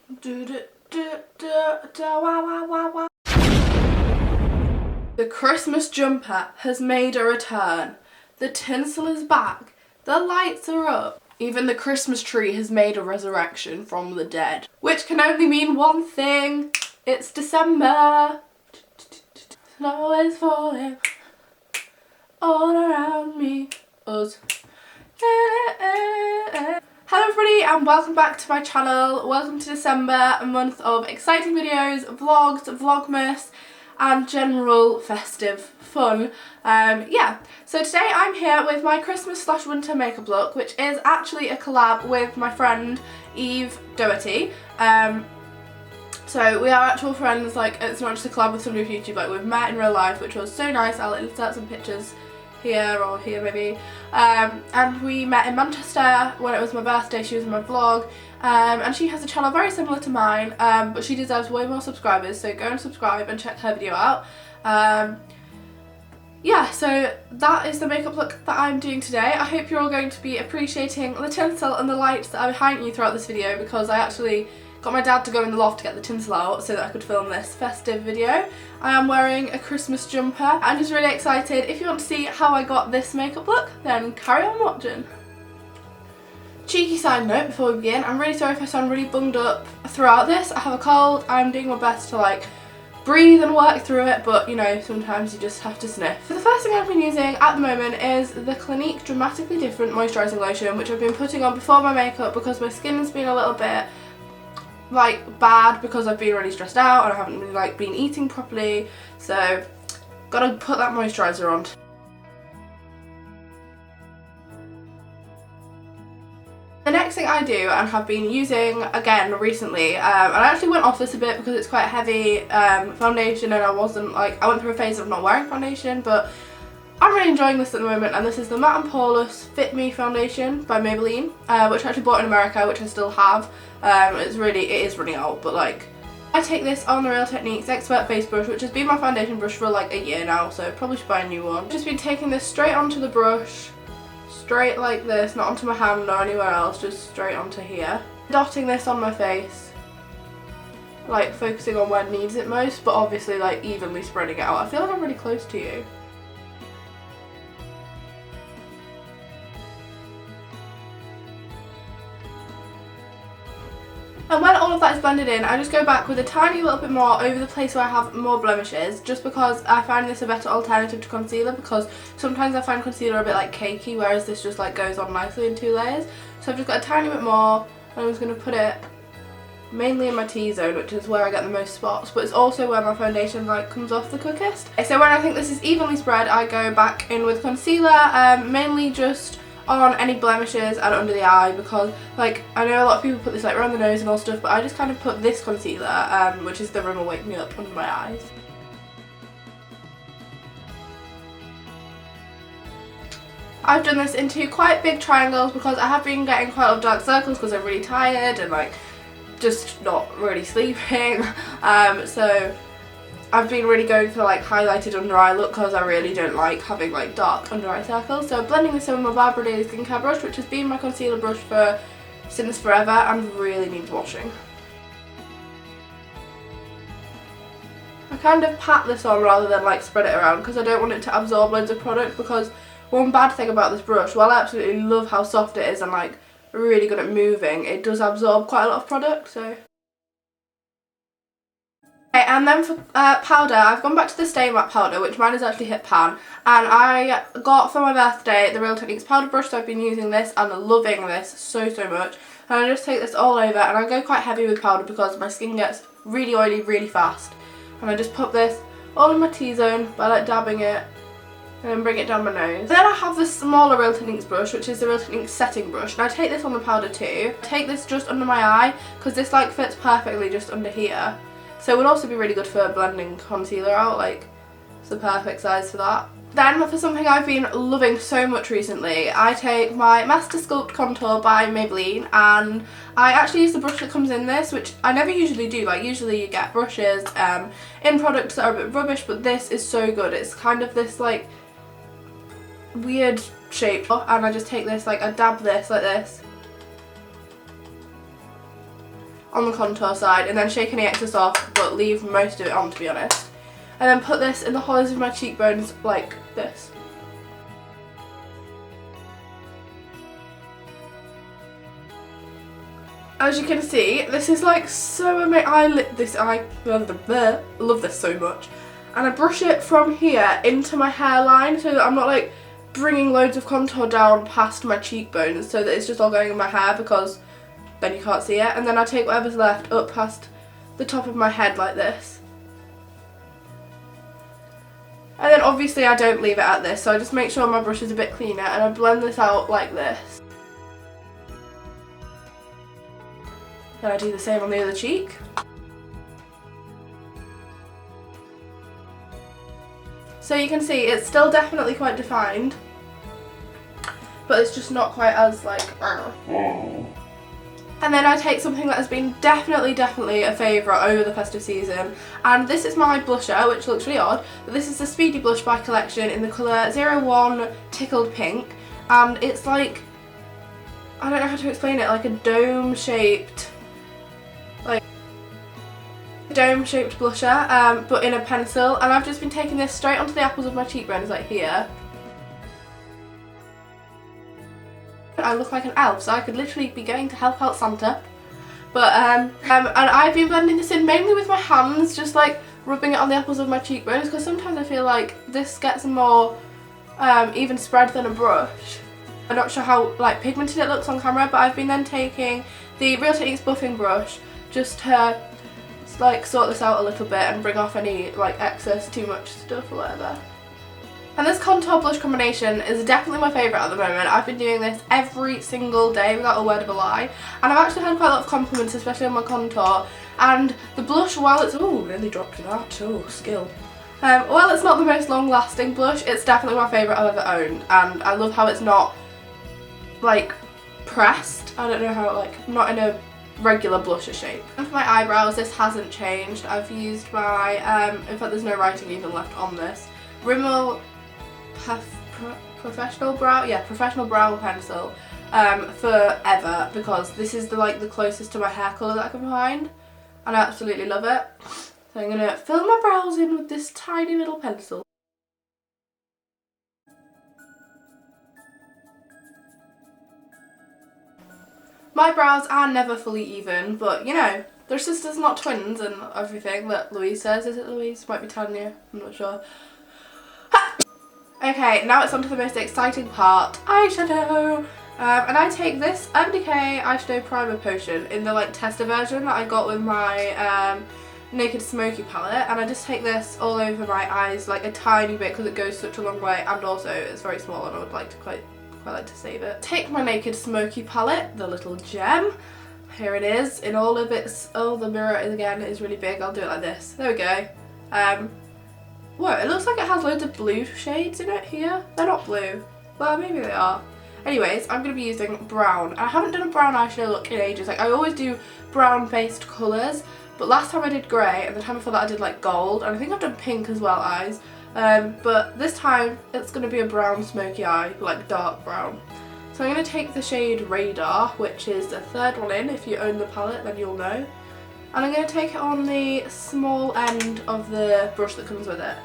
The Christmas jumper has made a return. The tinsel is back. The lights are up. Even the Christmas tree has made a resurrection from the dead. Which can only mean one thing. It's December. Snow is falling all around me. Us. Hello everybody and welcome back to my channel. Welcome to December, a month of exciting videos, vlogs, vlogmas and general festive fun. Yeah, so today I'm here with my Christmas / winter makeup look, which is actually a collab with my friend Eve Doherty. So we are actual friends, like it's not just a collab with somebody of YouTube, like we've met in real life, which was so nice. I'll insert some pictures here or here maybe. And we met in Manchester when it was my birthday. She was in my vlog, and she has a channel very similar to mine, but she deserves way more subscribers, so go and subscribe and check her video out. Yeah, so that is the makeup look that I'm doing today. I hope you're all going to be appreciating the tinsel and the lights that are behind you throughout this video, because I actually got my dad to go in the loft to get the tinsel out so that I could film this festive video. I am wearing a Christmas jumper. I'm just really excited. If you want to see how I got this makeup look, then carry on watching. Cheeky side note before we begin, I'm really sorry if I sound really bunged up throughout this. I have a cold. I'm doing my best to like breathe and work through it, but you know, sometimes you just have to sniff. So the first thing I've been using at the moment is the Clinique Dramatically Different Moisturising Lotion, which I've been putting on before my makeup because my skin's been a little bit like bad because I've been really stressed out and I haven't really like been eating properly, so gotta put that moisturiser on. The next thing I do and have been using again recently, and I actually went off this a bit because it's quite heavy foundation, and I went through a phase of not wearing foundation, but I'm really enjoying this at the moment, and this is the Matte & Poreless Fit Me Foundation by Maybelline, which I actually bought in America, which I still have. It is running out, but like, I take this on the Real Techniques Expert Face Brush, which has been my foundation brush for like a year now, so probably should buy a new one. I've just been taking this straight onto the brush, straight like this, not onto my hand or anywhere else, just straight onto here. Dotting this on my face, like focusing on where it needs it most, but obviously like evenly spreading it out. I feel like I'm really close to you. And when all of that is blended in, I just go back with a tiny little bit more over the place where I have more blemishes, just because I find this a better alternative to concealer, because sometimes I find concealer a bit like cakey, whereas this just like goes on nicely in 2 layers. So I've just got a tiny bit more, and I'm just going to put it mainly in my T-zone, which is where I get the most spots, but it's also where my foundation like comes off the quickest. So when I think this is evenly spread, I go back in with concealer, mainly just on any blemishes and under the eye, because like I know a lot of people put this like around the nose and all stuff, but I just kind of put this concealer, which is the Rimmel Wake Me Up, under my eyes. I've done this into quite big triangles because I have been getting quite a lot of dark circles because I'm really tired and like just not really sleeping, so I've been really going for like highlighted under eye look because I really don't like having like dark under eye circles. So I'm blending this in with my Barbara Daily skincare brush, which has been my concealer brush since forever and really needs washing. I kind of pat this on rather than like spread it around because I don't want it to absorb loads of product, because one bad thing about this brush, while I absolutely love how soft it is and like really good at moving, it does absorb quite a lot of product, so. Okay, and then for powder, I've gone back to the Stay Matte powder, which mine is actually Hit Pan, and I got for my birthday the Real Techniques powder brush, so I've been using this and loving this so much. And I just take this all over, and I go quite heavy with powder because my skin gets really oily really fast. And I just put this all in my T-zone by like dabbing it, and then bring it down my nose. Then I have this smaller Real Techniques brush, which is the Real Techniques setting brush, and I take this on the powder too. I take this just under my eye because this like fits perfectly just under here. So it would also be really good for blending concealer out, like it's the perfect size for that. Then for something I've been loving so much recently, I take my Master Sculpt Contour by Maybelline, and I actually use the brush that comes in this, which I never usually do. Like usually you get brushes in products that are a bit rubbish, but this is so good. It's kind of this like weird shape, and I just take this, like I dab this like this on the contour side and then shake any excess off but leave most of it on, to be honest. And then put this in the hollows of my cheekbones like this. As you can see, this is like so amazing. I love this so much. And I brush it from here into my hairline so that I'm not like bringing loads of contour down past my cheekbones, so that it's just all going in my hair, because then you can't see it. And then I take whatever's left up past the top of my head like this. And then obviously I don't leave it at this, so I just make sure my brush is a bit cleaner and I blend this out like this. Then I do the same on the other cheek. So you can see it's still definitely quite defined, but it's just not quite as like And then I take something that has been definitely a favourite over the festive season, and this is my blusher, which looks really odd, but this is the Speedy Blush by Collection in the colour 01 Tickled Pink, and it's like, I don't know how to explain it, like a dome-shaped blusher, but in a pencil, and I've just been taking this straight onto the apples of my cheekbones, like here. I look like an elf, so I could literally be going to help out Santa. But and I've been blending this in mainly with my hands, just like rubbing it on the apples of my cheekbones, because sometimes I feel like this gets more even spread than a brush. I'm not sure how like pigmented it looks on camera, but I've been then taking the Real Techniques buffing brush just to like sort this out a little bit and bring off any like excess, too much stuff or whatever. And this contour blush combination is definitely my favourite at the moment. I've been doing this every single day without a word of a lie, and I've actually had quite a lot of compliments, especially on my contour. And the blush, while it's nearly dropped that, skill. While it's not the most long lasting blush, it's definitely my favourite I've ever owned, and I love how it's not like pressed. I don't know how, like, not in a regular blusher shape. And for my eyebrows, this hasn't changed. I've used my in fact there's no writing even left on this, Rimmel professional brow pencil forever, because this is the closest to my hair colour that I can find, and I absolutely love it. So I'm gonna fill my brows in with this tiny little pencil. My brows are never fully even, but you know, they're sisters not twins and everything that Louise says. Is it Louise? Might be Tanya, I'm not sure. Okay, now it's on to the most exciting part, eyeshadow. And I take this Urban Decay eyeshadow primer potion in the like tester version that I got with my Naked Smoky palette, and I just take this all over my eyes like a tiny bit because it goes such a long way, and also it's very small and I would like to quite like to save it. Take my Naked Smoky palette, the little gem. Here it is in all of its, oh the mirror is really big, I'll do it like this. There we go. Whoa, it looks like it has loads of blue shades in it here. They're not blue. Well, maybe they are. Anyways, I'm going to be using brown. I haven't done a brown eyeshadow look in ages. Like, I always do brown based colours, but last time I did grey, and the time before that I did like gold, and I think I've done pink as well, eyes. But this time it's going to be a brown smoky eye, like dark brown. So I'm going to take the shade Radar, which is the third one in. If you own the palette, then you'll know. And I'm going to take it on the small end of the brush that comes with it.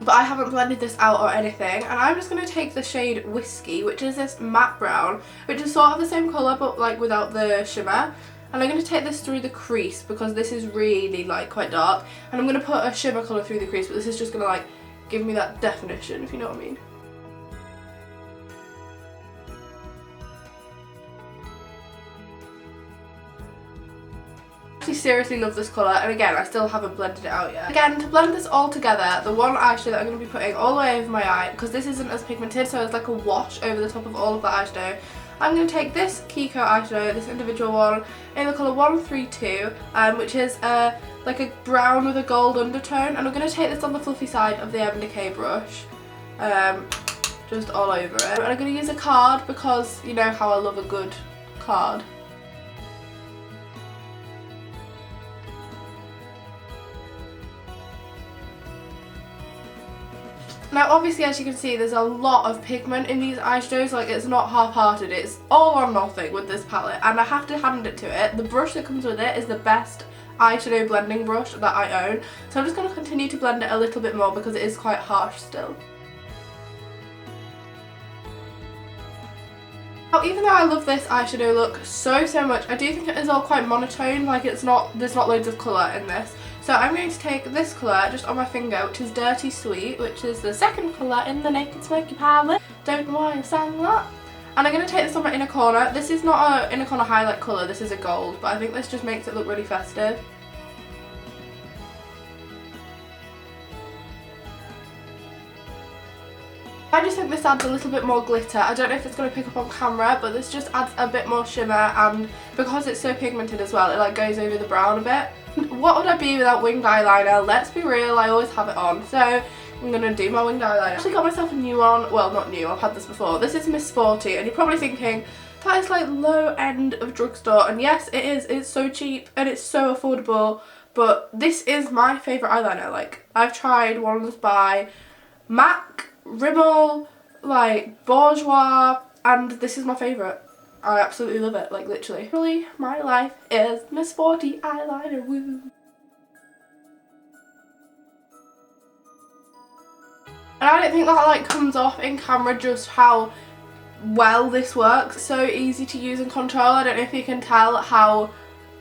But I haven't blended this out or anything, and I'm just going to take the shade Whiskey, which is this matte brown, which is sort of the same colour but like without the shimmer. And I'm going to take this through the crease because this is really like quite dark, and I'm going to put a shimmer colour through the crease, but this is just going to like give me that definition, if you know what I mean. I seriously love this colour, and again I still haven't blended it out yet. Again, to blend this all together, the one eyeshadow that I'm going to be putting all the way over my eye, because this isn't as pigmented, so it's like a wash over the top of all of the eyeshadow, I'm going to take this Kiko eyeshadow, this individual one, in the colour 132, which is like a brown with a gold undertone, and I'm going to take this on the fluffy side of the Urban Decay brush, just all over it. And I'm going to use a card because you know how I love a good card. Now obviously, as you can see, there's a lot of pigment in these eyeshadows, like it's not half-hearted, it's all or nothing with this palette, and I have to hand it to it. The brush that comes with it is the best eyeshadow blending brush that I own, so I'm just going to continue to blend it a little bit more because it is quite harsh still. Now, even though I love this eyeshadow look so much, I do think it is all quite monotone, like there's not loads of colour in this. So I'm going to take this colour just on my finger, which is Dirty Sweet, which is the second colour in the Naked Smoky palette. Don't know why I'm saying that. And I'm going to take this on my inner corner. This is not an inner corner highlight colour, this is a gold, but I think this just makes it look really festive. I just think this adds a little bit more glitter. I don't know if it's going to pick up on camera, but this just adds a bit more shimmer, and because it's so pigmented as well, it like goes over the brown a bit. What would I be without winged eyeliner? Let's be real, I always have it on. So I'm going to do my winged eyeliner. I actually got myself a new one. Well, not new, I've had this before. This is Miss Sporty, and you're probably thinking, that is like low end of drugstore. And yes, it is. It's so cheap and it's so affordable. But this is my favourite eyeliner. Like, I've tried ones by MAC, Rimmel, like Bourjois, and this is my favourite. I absolutely love it, like literally. Really, my life is Miss Sporty eyeliner, woo. And I don't think that like comes off in camera just how well this works. It's so easy to use and control. I don't know if you can tell how,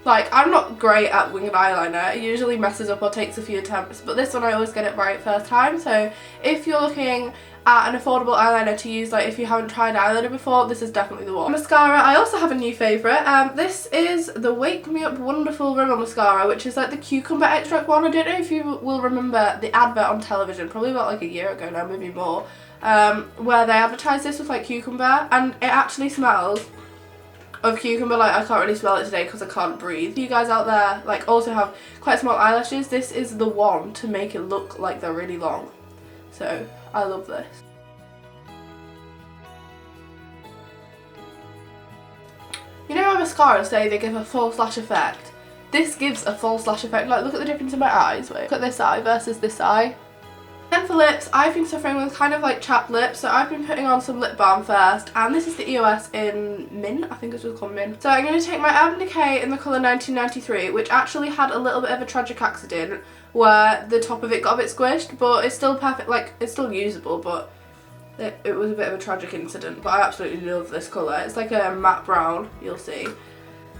like, I'm not great at winged eyeliner. It usually messes up or takes a few attempts, but this one I always get it right first time. So if you're looking at an affordable eyeliner to use, like if you haven't tried eyeliner before, this is definitely the one. Mascara, I also have a new favourite. This is the Wake Me Up Wonderful Rimmel Mascara, which is like the cucumber extract one. I don't know if you will remember the advert on television, probably about like a year ago now, maybe more, where they advertised this with like cucumber, and it actually smells of cucumber. Like, I can't really smell it today because I can't breathe. You guys out there like also have quite small eyelashes, this is the one to make it look like they're really long. So I love this. You know how mascaras say they give a false lash effect? This gives a false lash effect. Like, look at the difference in my eyes. Wait, look at this eye versus this eye. Then for lips, I've been suffering with kind of like chapped lips, so I've been putting on some lip balm first, and this is the EOS in Mint, I think it's just called Mint. So I'm going to take my Urban Decay in the colour 1993, which actually had a little bit of a tragic accident where the top of it got a bit squished, but it's still perfect, like it's still usable, but it was a bit of a tragic incident. But I absolutely love this colour. It's like a matte brown, you'll see. And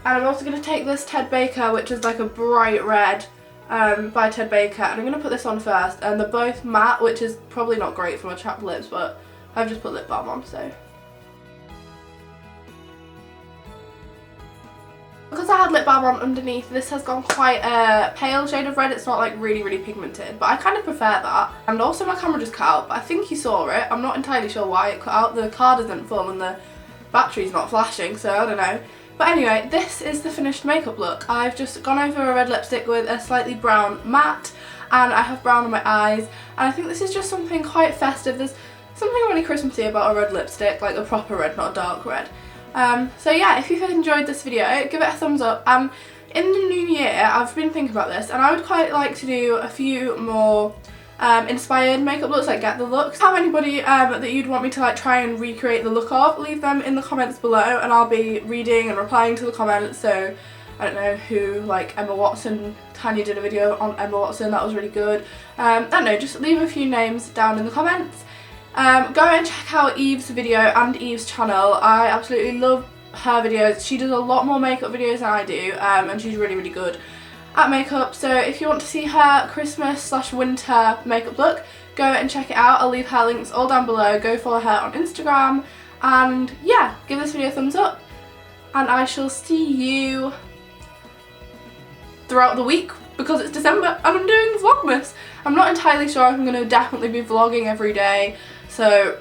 I'm also going to take this Ted Baker, which is like a bright red, by Ted Baker, and I'm going to put this on first, and they're both matte, which is probably not great for my chapped lips, but I've just put lip balm on, so. Because I had lip balm on underneath, this has gone quite a pale shade of red. It's not like really pigmented, but I kind of prefer that. And also my camera just cut out, but I think you saw it. I'm not entirely sure why it cut out. The card isn't full and the battery's not flashing, so I don't know. But anyway, this is the finished makeup look. I've just gone over a red lipstick with a slightly brown matte, and I have brown on my eyes, and I think this is just something quite festive. There's something really Christmassy about a red lipstick, like a proper red, not a dark red. So yeah, if you've enjoyed this video, give it a thumbs up. In the new year, I've been thinking about this, and I would quite like to do a few more inspired makeup looks, like get the looks. Have anybody that you'd want me to like try and recreate the look of, leave them in the comments below, and I'll be reading and replying to the comments. So I don't know who, like Emma Watson, Tanya did a video on Emma Watson, that was really good. I don't know, just leave a few names down in the comments. Go and check out Eve's video and Eve's channel. I absolutely love her videos. She does a lot more makeup videos than I do, and she's really good at makeup. So if you want to see her Christmas/winter makeup look, go and check it out. I'll leave her links all down below. Go follow her on Instagram, and yeah, give this video a thumbs up, and I shall see you throughout the week because it's December and I'm doing vlogmas. I'm not entirely sure if I'm going to definitely be vlogging every day, so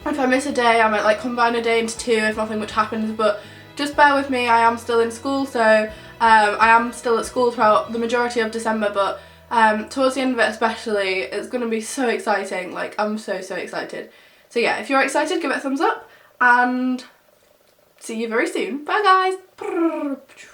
if I miss a day I might like combine a day into two if nothing much happens, but just bear with me. I am still in school, so I am still at school throughout the majority of December, but towards the end of it especially, it's going to be so exciting. Like, I'm so excited. So yeah, if you're excited, give it a thumbs up, and see you very soon. Bye guys!